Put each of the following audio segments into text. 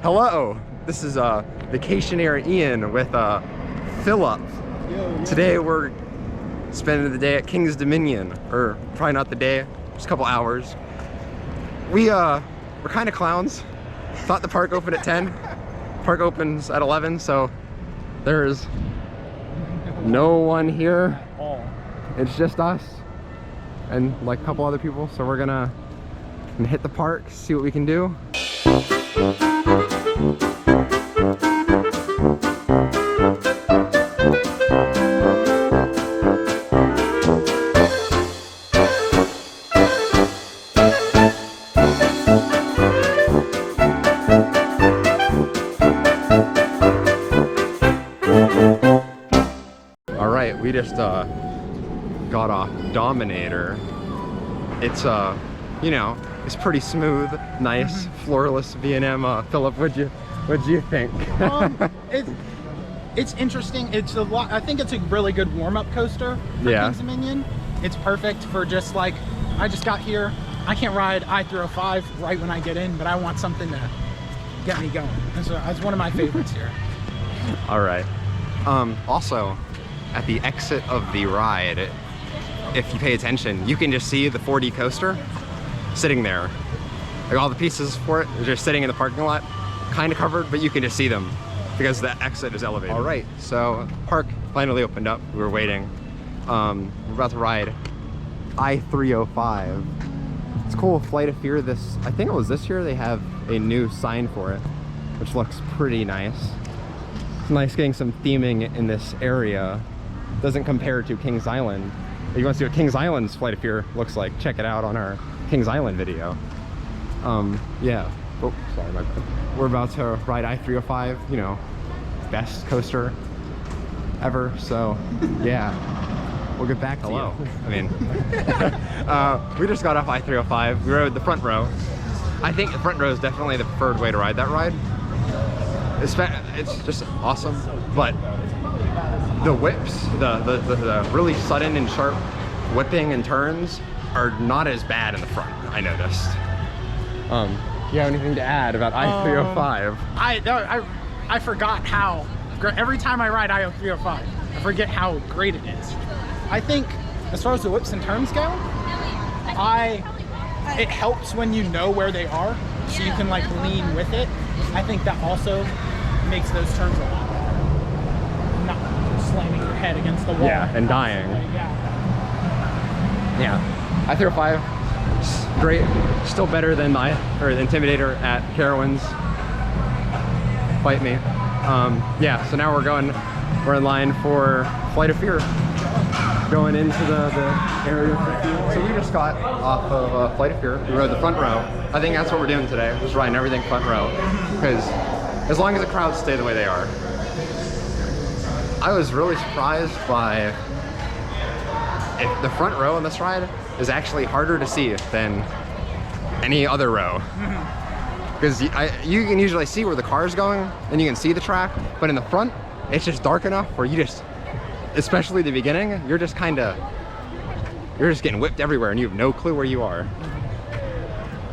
Hello, this is Vacationeer Ian with Phillip. Today we're spending the day at King's Dominion, or probably not the day, just a couple hours. We're kind of clowns. Thought the park opened at 10. Park opens at 11, so there's no one here. It's just us and like a couple other people, so we're gonna hit the park, see what we can do. All right, we just got off Dominator. It's you know, it's pretty smooth, nice, floorless V&M. Philip, what'd you think? It's interesting. It's a lot. I think it's a really good warm-up coaster for King's Dominion. It's perfect for just like, I just got here. I can't ride I-305 right when I get in, but I want something to get me going. And so it's one of my favorites here. All right. Also, at the exit of the ride, if you pay attention, you can just see the 4D coaster sitting there. Like all the pieces for it are just sitting in the parking lot, kind of covered, but you can just see them because the exit is elevated. All right, so park finally opened up. We were waiting. We're about to ride I-305. It's cool, Flight of Fear. I think it was this year, they have a new sign for it, which looks pretty nice. It's nice getting some theming in this area. Doesn't compare to Kings Island. If you want to see what Kings Island's Flight of Fear looks like, check it out on our Kings Island video. Yeah. Oh, sorry, my bad. We're about to ride I-305, you know, best coaster ever. So, yeah, we'll get back to you. I mean, we just got off I-305. We rode the front row. I think the front row is definitely the preferred way to ride that ride. It's just awesome, but the whips, the really sudden and sharp whipping and turns are not as bad in the front, I noticed. You have anything to add about I-305? I forgot how, every time I ride I-305, I forget how great it is. I think as far as the whips and turns go, it helps when you know where they are, so you can like lean with it. I think that also makes those turns a lot better. Not slamming your head against the wall. Yeah, and dying. Yeah, I-305, great. Still better than the Intimidator at Carowinds. Fight me. Yeah, so now we're in line for Flight of Fear. Going into the area for Fear. So we just got off of Flight of Fear. We rode the front row. I think that's what we're doing today, just riding everything front row. Because as long as the crowds stay the way they are. I was really surprised by the front row on this ride is actually harder to see than any other row. Because you can usually see where the car is going and you can see the track, but in the front, it's just dark enough where you just, especially the beginning, you're just getting whipped everywhere and you have no clue where you are.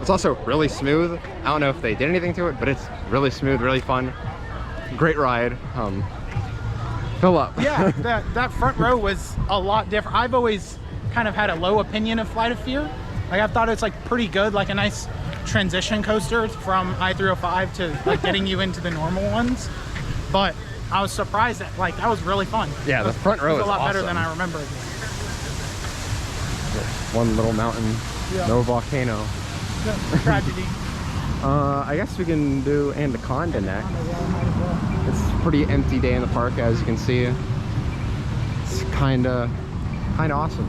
It's also really smooth. I don't know if they did anything to it, but it's really smooth, really fun. Great ride. Phillip. Yeah, that front row was a lot different. I've always kind of had a low opinion of Flight of Fear. Like I thought it's like pretty good, like a nice transition coaster from I-305 to like getting you into the normal ones. But I was surprised that like that was really fun. Yeah, the front row is a lot awesome. better than I remember. One little mountain, no volcano. Tragedy. I guess we can do Anaconda next. It's a pretty empty day in the park, as you can see. It's kind of awesome.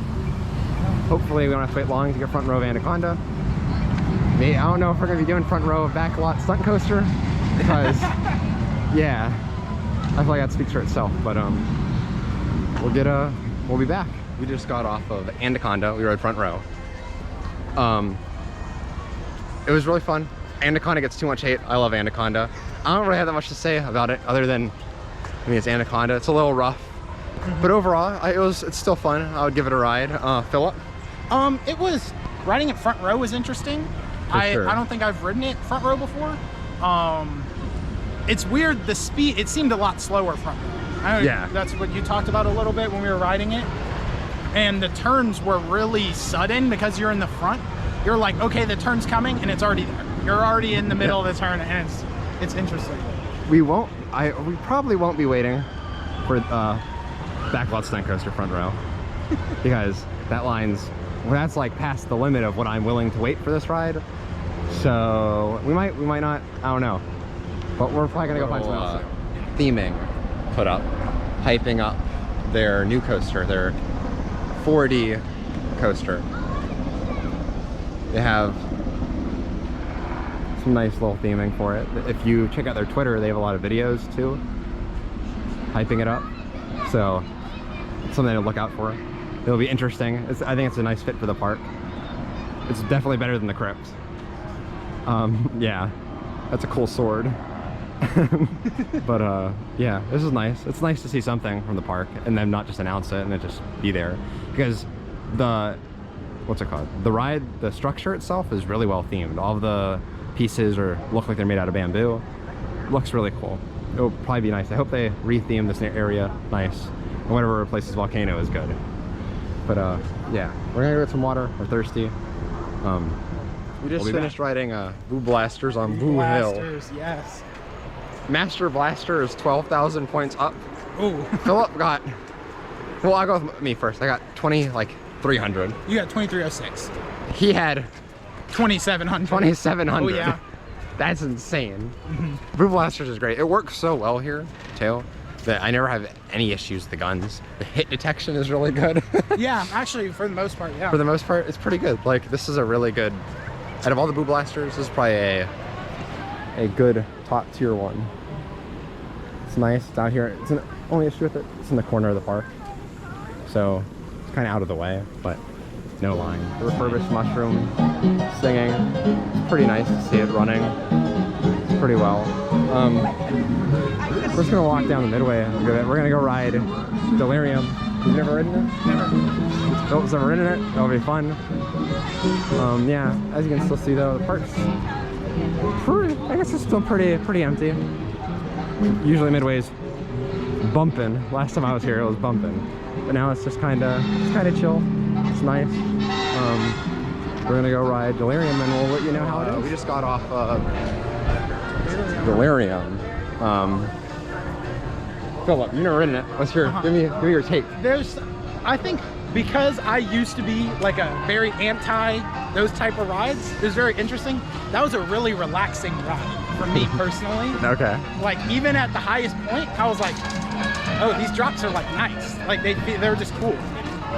Hopefully we don't have to wait long to get front row of Anaconda. I don't know if we're gonna be doing front row of Backlot Stunt Coaster, because yeah, I feel like that speaks for itself. But we'll be back. We just got off of Anaconda. We rode front row. It was really fun. Anaconda gets too much hate. I love Anaconda. I don't really have that much to say about it other than, I mean, it's Anaconda. It's a little rough, but overall, it's still fun. I would give it a ride. Phillip? Riding it front row was interesting. Sure. I don't think I've ridden it front row before. it's weird, the speed, it seemed a lot slower from it. Yeah. That's what you talked about a little bit when we were riding it. And the turns were really sudden because you're in the front. You're like, okay, the turn's coming, and it's already there. You're already in the middle of the turn, and it's interesting. We probably won't be waiting for Backlot Stunt Coaster front row because that's like past the limit of what I'm willing to wait for this ride. So we might not, I don't know, but we're probably gonna go find something else. Theming put up, hyping up their new coaster, their 4D coaster. They have some nice little theming for it. If you check out their Twitter, they have a lot of videos too, hyping it up. So it's something to look out for. It'll be interesting. I think it's a nice fit for the park. It's definitely better than the Crypt. Yeah, that's a cool sword. But yeah, this is nice. It's nice to see something from the park and then not just announce it and it just be there, because what's it called? The ride, the structure itself is really well themed. All of the pieces look like they're made out of bamboo. Looks really cool. It'll probably be nice. I hope they re-theme this area nice, and whatever replaces Volcano is good. But yeah, we're gonna go get some water. We're thirsty. We just finished riding Boo Blasters on Boo Hill. Blasters, yes. Master Blaster is 12,000 points up. Ooh. Phillip got, well, I'll go with me first. I got 300. You got 2306. He had 2700. 2700. Oh yeah. That's insane. Boo Blasters is great. It works so well here too that I never have any issues with the guns. The hit detection is really good. Yeah, actually, for the most part, yeah. For the most part, it's pretty good. Like, this is a really good, out of all the Boo Blasters, this is probably a good top tier one. It's nice. It's out here. It's only issue with it, it's in the corner of the park, so it's kind of out of the way, but no line. The refurbished mushroom singing. It's pretty nice to see it running. It's pretty well. We're just gonna walk down the midway. We're gonna go ride Delirium. You've never ridden it? Never. Philip's never ridden it. That'll be fun. Yeah, as you can still see though, the park's I guess it's still pretty empty. Usually Midway's bumping. Last time I was here, it was bumping, but now it's just kind of chill. It's nice. We're gonna go ride Delirium, and we'll let you know how it is. We just got off Delirium. Philip, you've never ridden it. What's your give me your take? I think because I used to be like a very anti those type of rides, it was very interesting. That was a really relaxing ride for me personally. Okay. Like, even at the highest point, I was like, oh, these drops are like nice. Like they're just cool.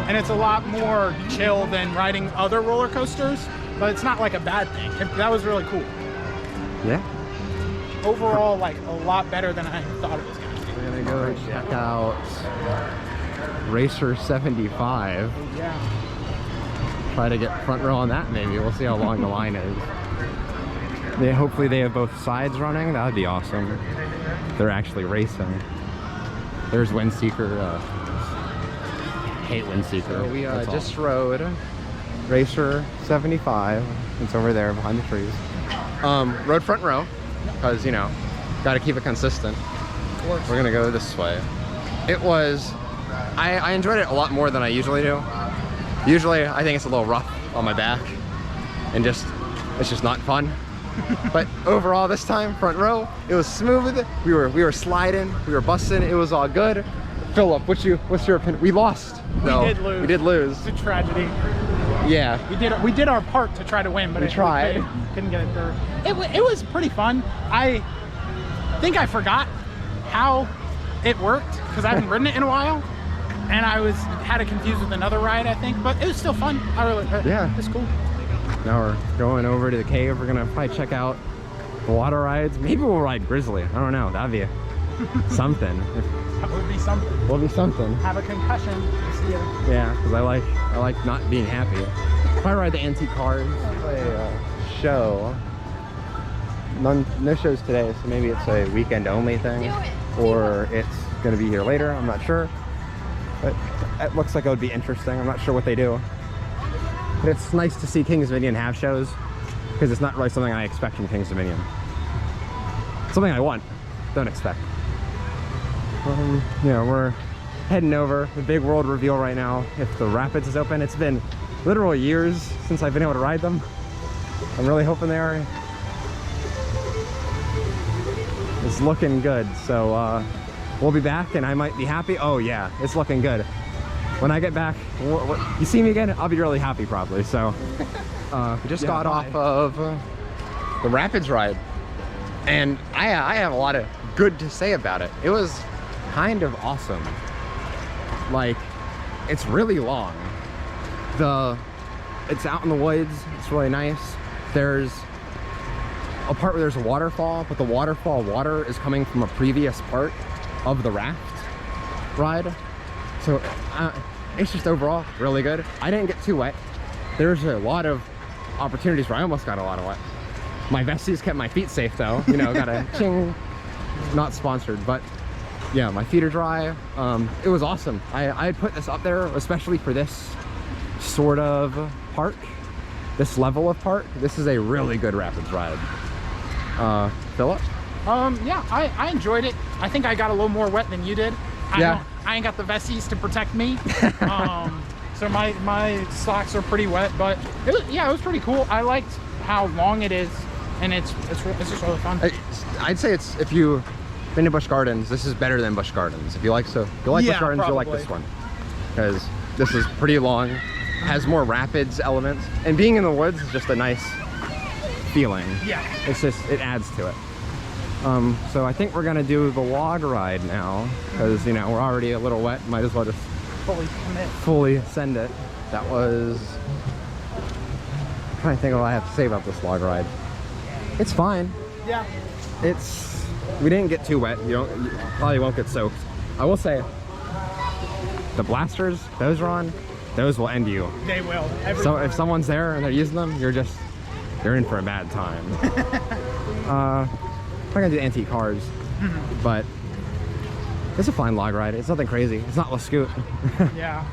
And it's a lot more chill than riding other roller coasters, but it's not like a bad thing. That was really cool. Yeah. Overall, like a lot better than I thought it was gonna be. We're gonna go check out Racer 75. Yeah. Try to get front row on that maybe. We'll see how long the line is. Hopefully they have both sides running. That would be awesome. They're actually racing. There's Windseeker. Hate Windseeker. So we just rode Racer 75. It's over there behind the trees. Rode front row because, you know, got to keep it consistent. Of course. We're gonna go this way. It was, I enjoyed it a lot more than I usually do. Usually I think it's a little rough on my back and it's just not fun. But overall this time, front row, it was smooth. We were sliding, we were busting, it was all good. Philip, what's your opinion? We lost. No, we did lose. It's a tragedy. Yeah. We did our part to try to win, but we tried. Couldn't get it through. It was pretty fun. I think I forgot how it worked because I haven't ridden it in a while, and I had it confused with another ride, I think, but it was still fun. Yeah, it's cool. Now we're going over to the cave. We're gonna probably check out the water rides. Maybe we'll ride Grizzly. I don't know. That'd be something. That would be something. Will be something. Have a concussion. Yeah, because I like not being happy. Probably ride the antique cars. Play a show. No shows today, so maybe it's a weekend only thing, or it's gonna be here later. I'm not sure, but it looks like it would be interesting. I'm not sure what they do, but it's nice to see Kings Dominion have shows because it's not really something I expect from Kings Dominion. It's something I want, don't expect. You know, we're heading over the big world reveal right now. If the rapids is open, it's been literal years since I've been able to ride them. I'm really hoping they are. It's looking good, so we'll be back and I might be happy. Oh yeah, it's looking good. When I get back, you see me again, I'll be really happy probably. So we just got off of the rapids ride, and I have a lot of good to say about it. It was kind of awesome. Like, it's really long. It's out in the woods. It's really nice. There's a part where there's a waterfall, but the waterfall water is coming from a previous part of the raft ride. So it's just overall really good. I didn't get too wet. There's a lot of opportunities where I almost got a lot of wet. My vesties kept my feet safe though. You know, got a ching. Not sponsored, but yeah, my feet are dry. It was awesome. I put this up there especially for this sort of park, this level of park. This is a really good rapids ride. Phillip? Yeah, I enjoyed it. I think I got a little more wet than you did. I ain't got the vesties to protect me. So my socks are pretty wet, but it was pretty cool. I liked how long it is, and it's just really fun. I'd say if you've been to Busch Gardens, this is better than Busch Gardens. If you like Busch Gardens, probably. you'll like this one, because this is pretty long, has more rapids elements, and being in the woods is just a nice feeling. Yeah, it adds to it. So I think we're gonna do the log ride now, because you know we're already a little wet. Might as well just fully send it. That was, I'm trying to think of what I have to say about this log ride. It's fine. Yeah. We didn't get too wet. You probably won't get soaked. I will say, the blasters, those are on, those will end you. They will. So if someone's there and they're using them, you're in for a bad time. I'm not gonna do antique cars, but it's a fine log ride. It's nothing crazy. It's not Lascoot. Yeah.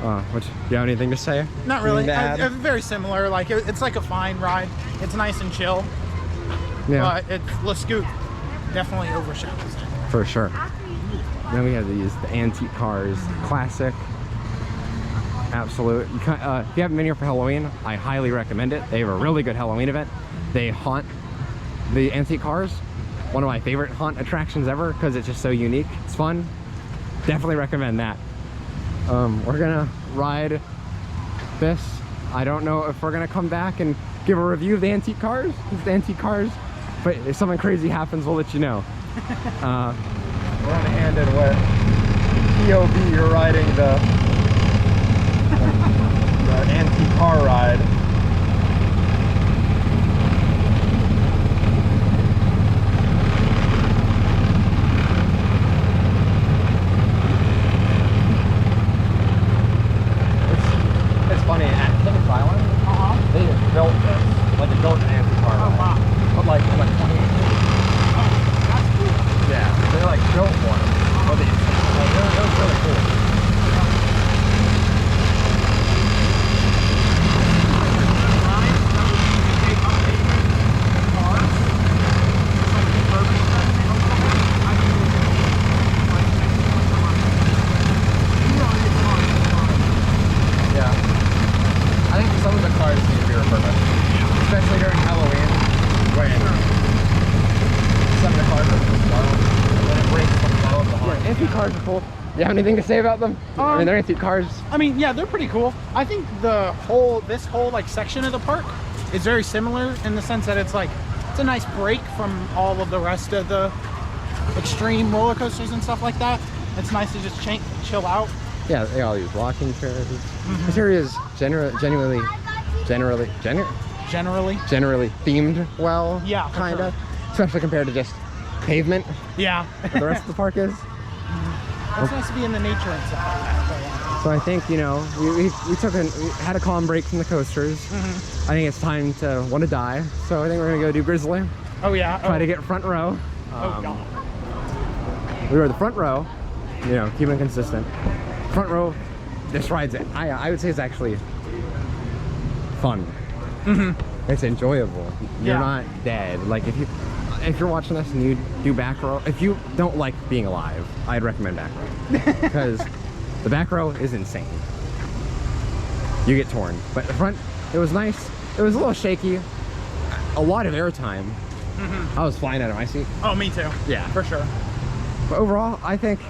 Do you have anything to say? Not really. Very similar. Like it's like a fine ride. It's nice and chill. Yeah. But Lascoot definitely overshadows it. For sure. Then we have the antique cars, classic, absolute. If you haven't been here for Halloween, I highly recommend it. They have a really good Halloween event. They haunt the antique cars. One of my favorite haunt attractions ever, because it's just so unique. It's fun. Definitely recommend that. We're gonna ride this. I don't know if we're gonna come back and give a review of the antique cars. But if something crazy happens, we'll let you know. We're one-handed with POV. You're riding the antique car ride. It's funny, at Kings Island, they built this, like they built an antique car ride. Wow. But like in like 2018. Oh, that's cool. Yeah, they like built one. But it was really cool. Yeah. I think some of the cars need to be refurbished. Especially during Halloween. When some of the cars are just slow, and then it breaks the flow of the heart. Yeah, antique cars are cool. Do you have anything to say about them? I mean, they're antique cars. I mean, yeah, they're pretty cool. I think this whole like section of the park is very similar in the sense that it's a nice break from all of the rest of the extreme roller coasters and stuff like that. It's nice to just chill out. Yeah, they all use rocking chairs. This area is generally themed well. Yeah, kind of. Sure. Especially compared to just pavement. Yeah. The rest of the park is. It's nice to be in the nature and stuff like that. So I think, you know, we had a calm break from the coasters. I think it's time to want to die. So I think we're gonna go do Grizzly. Oh yeah. Try to get front row. Oh god. We were the front row, you know, keeping it consistent. Front row, this ride's, I would say it's actually fun. It's enjoyable. You're not dead. Like if you, if you're watching this and you do back row, if you don't like being alive, I'd recommend back row. Because the back row is insane. You get torn. But the front, it was nice. It was a little shaky. A lot of airtime. I was flying out of my seat. Oh, me too. Yeah. For sure. But overall, I think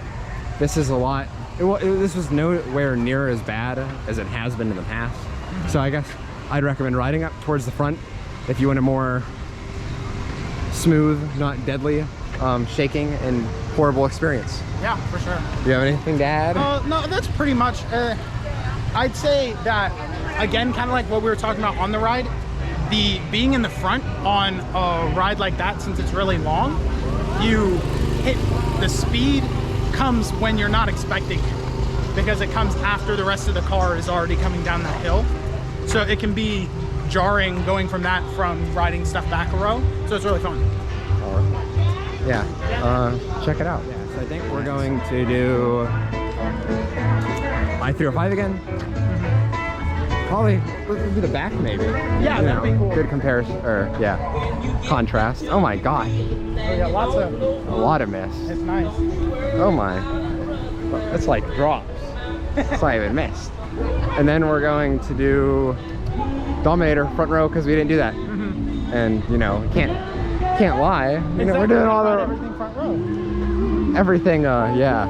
this is a lot. This was nowhere near as bad as it has been in the past. So I guess I'd recommend riding up towards the front if you want a more smooth, not deadly, shaking and horrible experience. Yeah, for sure. Do you have anything to add? No, that's pretty much. I'd say that, again, kind of like what we were talking about on the ride, the being in the front on a ride like that, since it's really long, you hit the speed comes when you're not expecting it, because it comes after the rest of the car is already coming down that hill. So it can be jarring going from riding stuff back a row. So it's really fun. Yeah, check it out. Yeah, so I think we're going to do I-305 again. Probably we'll do the back maybe. Yeah, that'd be cool. Good comparison, or yeah, contrast. Oh my god. We got lots of. A lot of mist. It's nice. Oh my. It's like drops. It's not even mist. And then we're going to do Dominator front row because we didn't do that. And you know, can't lie. You know, we're doing all the everything front row. everything. Yeah,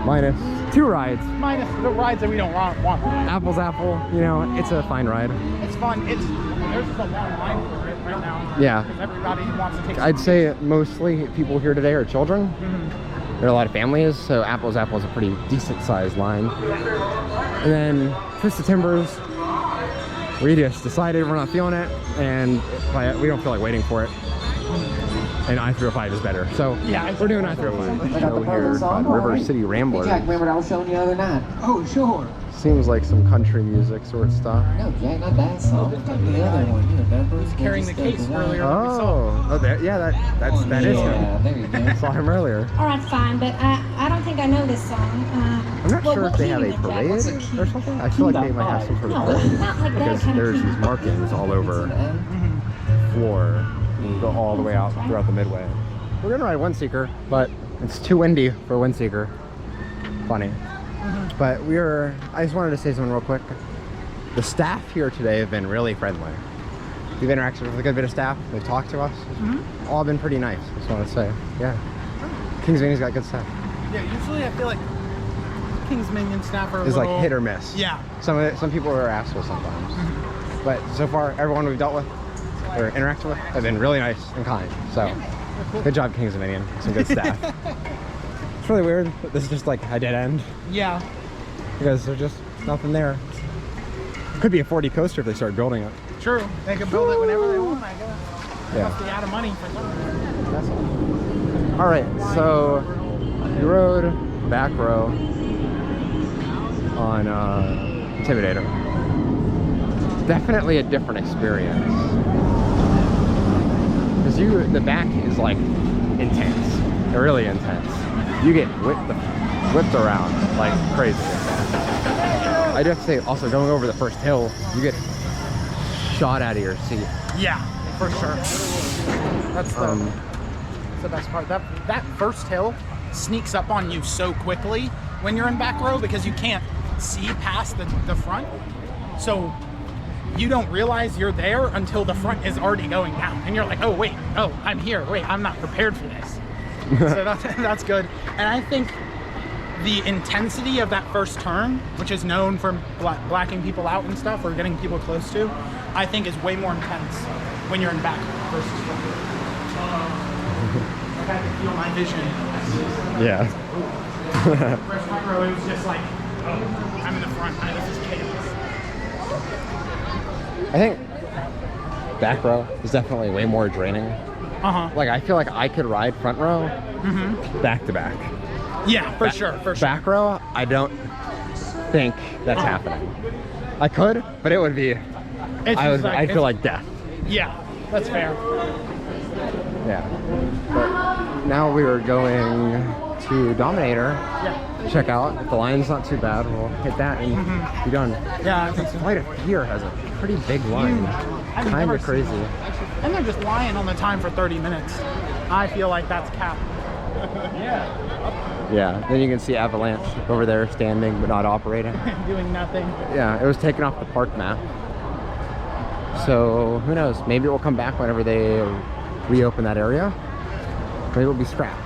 minus 2 rides. Minus the rides that we don't want. Apple's apple. You know, it's a fine ride. It's fun. There's just a long line for it right now. Yeah. Because everybody wants to take. I'd say mostly people here today are children. There are a lot of families, so Apple's apple is a pretty decent sized line. And then Twisted Timbers, we just decided we're not feeling it, and we don't feel like waiting for it. And I-305 is better. So yeah, we're doing I-305. Show here called River City Ramblers. Jack, remember I was showing you the other night? Oh, sure. Seems like some country music sort of stuff. No, Jack, not that song. The other one, you remember? He was carrying the case earlier. That is him. There you go. I saw him earlier. All right, fine, but I don't think I know this song. I'm not sure if they have a parade or something. I feel like they might have some sort of parade. Not like that Because kind of there's key. these markings all over the floor. And go all the way out throughout the midway. We're gonna ride Windseeker, but it's too windy for Windseeker. Funny. But I just wanted to say something real quick. The staff here today have been really friendly. We've interacted with a good bit of staff. They talked to us. All been pretty nice. I just want to say, yeah. Kings Mini's got good staff. Yeah, usually I feel like King's Minion staff are It's like hit or miss. Yeah. Some people are assholes sometimes. But so far, everyone we've dealt with or interacted with have been really nice and kind. So, good job, Kings Minion. Some good staff. It's really weird that this is just like a dead end. Yeah. Because there's just nothing there. Could be a 4D coaster if they start building it. True. They can build it whenever they want, I guess. They Yeah. must be out of money for something. That's all right, so we rode back row on Intimidator. Definitely a different experience. Because the back is like intense, really intense. You get whipped around like crazy. I do have to say, also going over the first hill, you get shot out of your seat. Yeah, for sure. That's the best part. That first hill sneaks up on you so quickly when you're in back row because you can't see past the front. So you don't realize you're there until the front is already going down. And you're like, oh, wait, oh, I'm here. Wait, I'm not prepared for this. So that's good. And I think the intensity of that first turn, which is known for blacking people out and stuff or getting people close to, I think is way more intense when you're in back versus front. I can feel my vision. Yeah. First front row, it was just like, oh, I'm in the front. This is chaos. I think back row is definitely way more draining. Like I feel like I could ride front row back to back. Yeah, for sure. Back row, I don't think that's happening. I could, but it would be. I'd feel like death. Yeah, that's fair. Yeah. But now we are going to Dominator. Yeah. Check out. If the line's not too bad, we'll hit that and be done. Yeah, I think so. Flight of Fear has a pretty big line. Kind of crazy. And they're just lying on the time for 30 minutes. I feel like that's cap. Yeah, then you can see Avalanche over there standing but not operating. Doing nothing. Yeah, it was taken off the park map. So who knows? Maybe it will come back whenever they reopen that area. Maybe it'll be scrapped.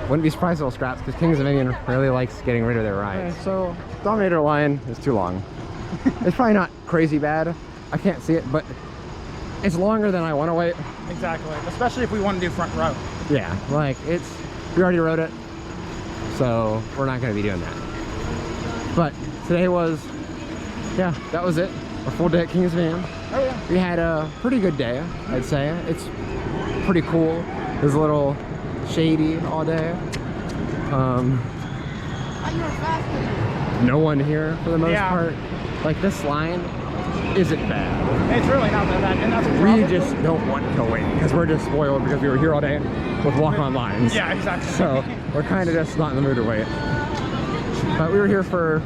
Wouldn't be surprised if it'll scrapped because Kings of Dominion really likes getting rid of their rides. Okay. So Dominator Line is too long. It's probably not crazy bad. I can't see it, but it's longer than I want to wait. Exactly. Especially if we want to do front row. Yeah, like we already rode it, so we're not going to be doing that. But today was, yeah, that was it. A full day at Kings of Dominion. Oh yeah. We had a pretty good day, I'd say. It's pretty cool. It was a little shady all day. No one here for the most part. Like this line isn't bad. It's really not that bad, and that's We probably... just don't want to wait because we're just spoiled because we were here all day with walk-on lines. Yeah, exactly. So we're kind of just not in the mood to wait. But we were here for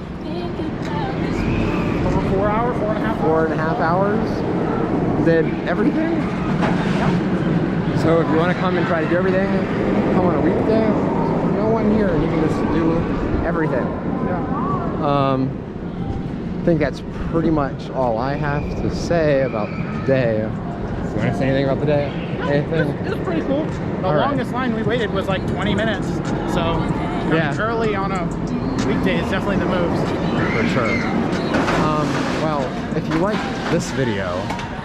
over 4 hours, 4.5 hours. Did everything. So if you want to come and try to do everything, come on a weekday. There's no one here, and you can just do everything. Yeah. I think that's pretty much all I have to say about the day. You want to say anything about the day? Anything? It was pretty cool. The All right. longest line we waited was like 20 minutes. So Yeah. early on a weekday is definitely the moves. For sure. Well, if you like this video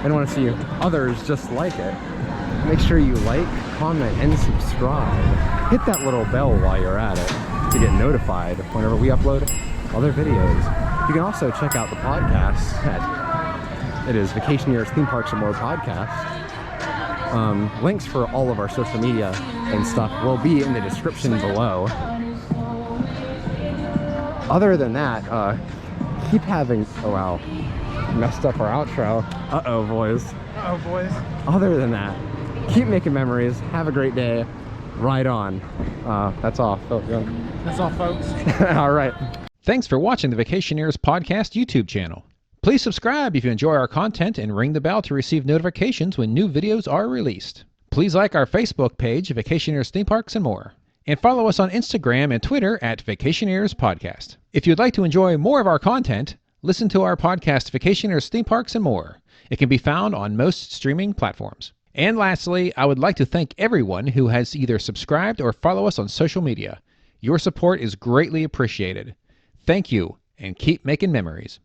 and want to see others just like it, make sure you like, comment, and subscribe. Hit that little bell while you're at it to get notified whenever we upload other videos. You can also check out the podcast at, it is Vacationeers, Theme Parks, and More podcast. Links for all of our social media and stuff will be in the description below. Other than that, keep having, oh wow, messed up our outro. Uh-oh, boys. Uh-oh, boys. Other than that, keep making memories, have a great day, ride on. That's all. Phillip, go. That's all, folks. All right. Thanks for watching the Vacationeers Podcast YouTube channel. Please subscribe if you enjoy our content and ring the bell to receive notifications when new videos are released. Please like our Facebook page, Vacationeers Theme Parks and More, and follow us on Instagram and Twitter at Vacationeers Podcast. If you'd like to enjoy more of our content, listen to our podcast, Vacationeers Theme Parks and More. It can be found on most streaming platforms. And lastly, I would like to thank everyone who has either subscribed or follow us on social media. Your support is greatly appreciated. Thank you, and keep making memories.